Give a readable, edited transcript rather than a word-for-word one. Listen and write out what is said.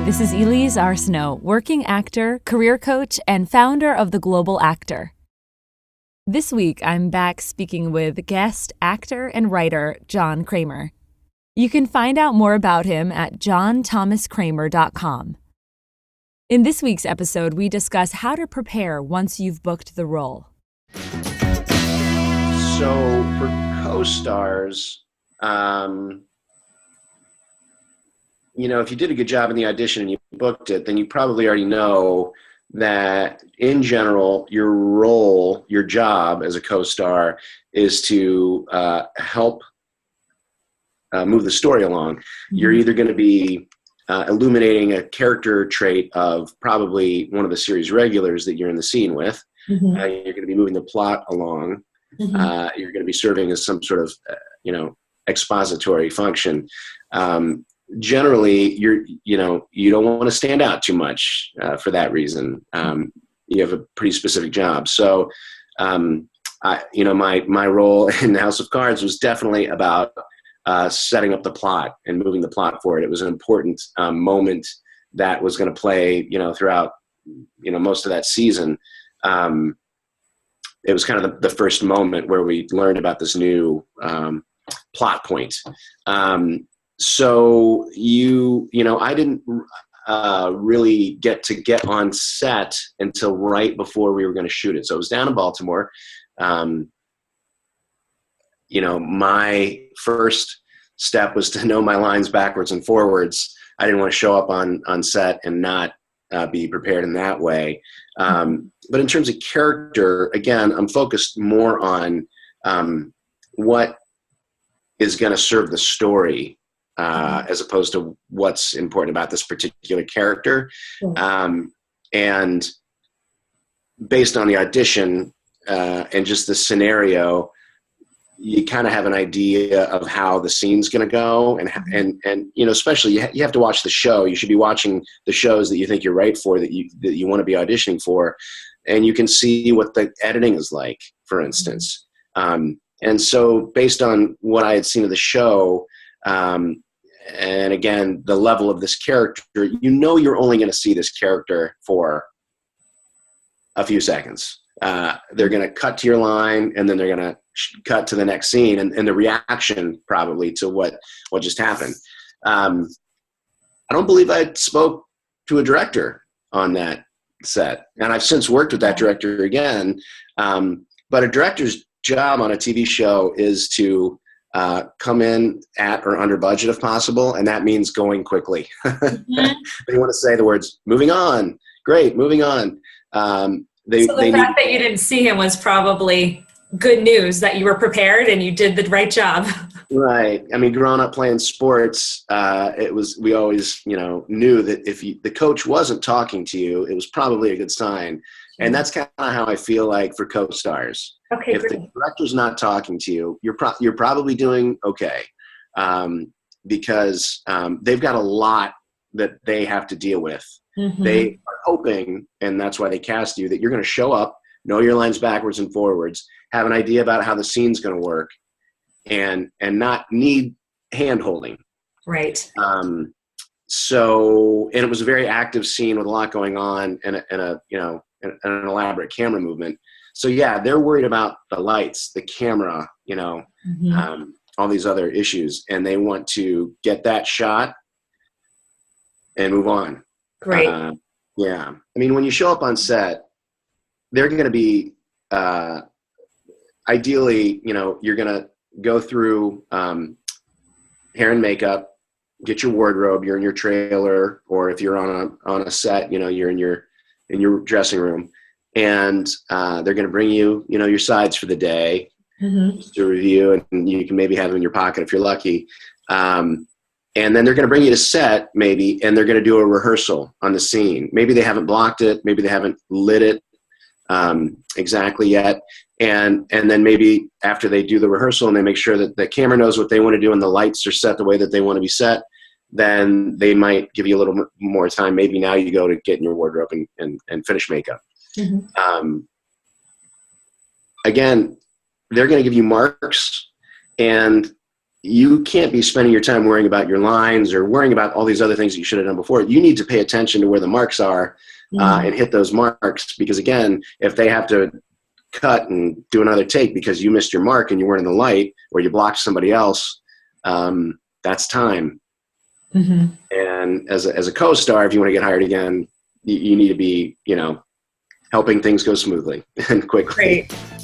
This is Elise Arsenault, working actor, career coach, and founder of The Global Actor. This week, I'm back speaking with guest actor and writer John Cramer. You can find out more about him at johnthomascramer.com. In this week's episode, we discuss how to prepare once you've booked the role. So for co-stars, if you did a good job in the audition and you booked it, then you probably already know that in general, your role, your job as a co-star is to help move the story along. Mm-hmm. You're either going to be illuminating a character trait of probably one of the series regulars that you're in the scene with. Mm-hmm. You're going to be moving the plot along. Mm-hmm. You're going to be serving as some sort of, expository function. Generally, you don't want to stand out too much for that reason. You have a pretty specific job. So, my role in House of Cards was definitely about setting up the plot and moving the plot forward. It was an important moment that was going to play, throughout, most of that season. It was kind of the first moment where we learned about this new plot point. So I didn't really get on set until right before we were going to shoot it. So it was down in Baltimore. My first step was to know my lines backwards and forwards. I didn't want to show up on set and not be prepared in that way. But in terms of character, again, I'm focused more on what is going to serve the story as opposed to what's important about this particular character. And based on the audition and just the scenario, you kind of have an idea of how the scene's going to go, and especially you have to watch the show. You should be watching the shows that you think you're right for, that you want to be auditioning for, and you can see what the editing is like, for instance. And so, based on what I had seen of the show, and again the level of this character, you're only going to see this character for a few seconds. They're going to cut to your line, and then they're going to cut to the next scene, and the reaction probably to what just happened. I don't believe I spoke to a director on that set, and I've since worked with that director again. But a director's job on a TV show is to come in at or under budget if possible, and that means going quickly. Mm-hmm. They want to say the words "moving on," great, moving on. So the fact that you didn't see him was probably good news, that you were prepared and you did the right job. Right. I mean, growing up playing sports, we always, knew that if the coach wasn't talking to you, it was probably a good sign. And that's kind of how I feel like for co-stars. Okay, if the director's not talking to you, you're probably doing okay, because they've got a lot that they have to deal with. Mm-hmm. They are hoping, and that's why they cast you, that you're going to show up, know your lines backwards and forwards, have an idea about how the scene's going to work, and not need hand-holding. Right. So, and it was a very active scene with a lot going on, and an elaborate camera movement. So yeah, they're worried about the lights, the camera, mm-hmm. All these other issues, and they want to get that shot and move on. Great. Yeah. I mean, when you show up on set, they're going to be, ideally, you're going to go through hair and makeup, get your wardrobe, you're in your trailer, or if you're on a set, you're in your dressing room, and they're going to bring you, your sides for the day, mm-hmm. to review, and you can maybe have them in your pocket if you're lucky. And then they're going to bring you to set, maybe, and they're going to do a rehearsal on the scene. Maybe they haven't blocked it. Maybe they haven't lit it exactly yet. And then maybe after they do the rehearsal and they make sure that the camera knows what they want to do and the lights are set the way that they want to be set, then they might give you a little more time. Maybe now you go to get in your wardrobe and finish makeup. Mm-hmm. Again, they're going to give you marks, and you can't be spending your time worrying about your lines or worrying about all these other things that you should have done before. You need to pay attention to where the marks are and hit those marks, because again, if they have to cut and do another take because you missed your mark and you weren't in the light, or you blocked somebody else, that's time. And as a co-star, if you want to get hired again, you need to be, helping things go smoothly and quickly. Great.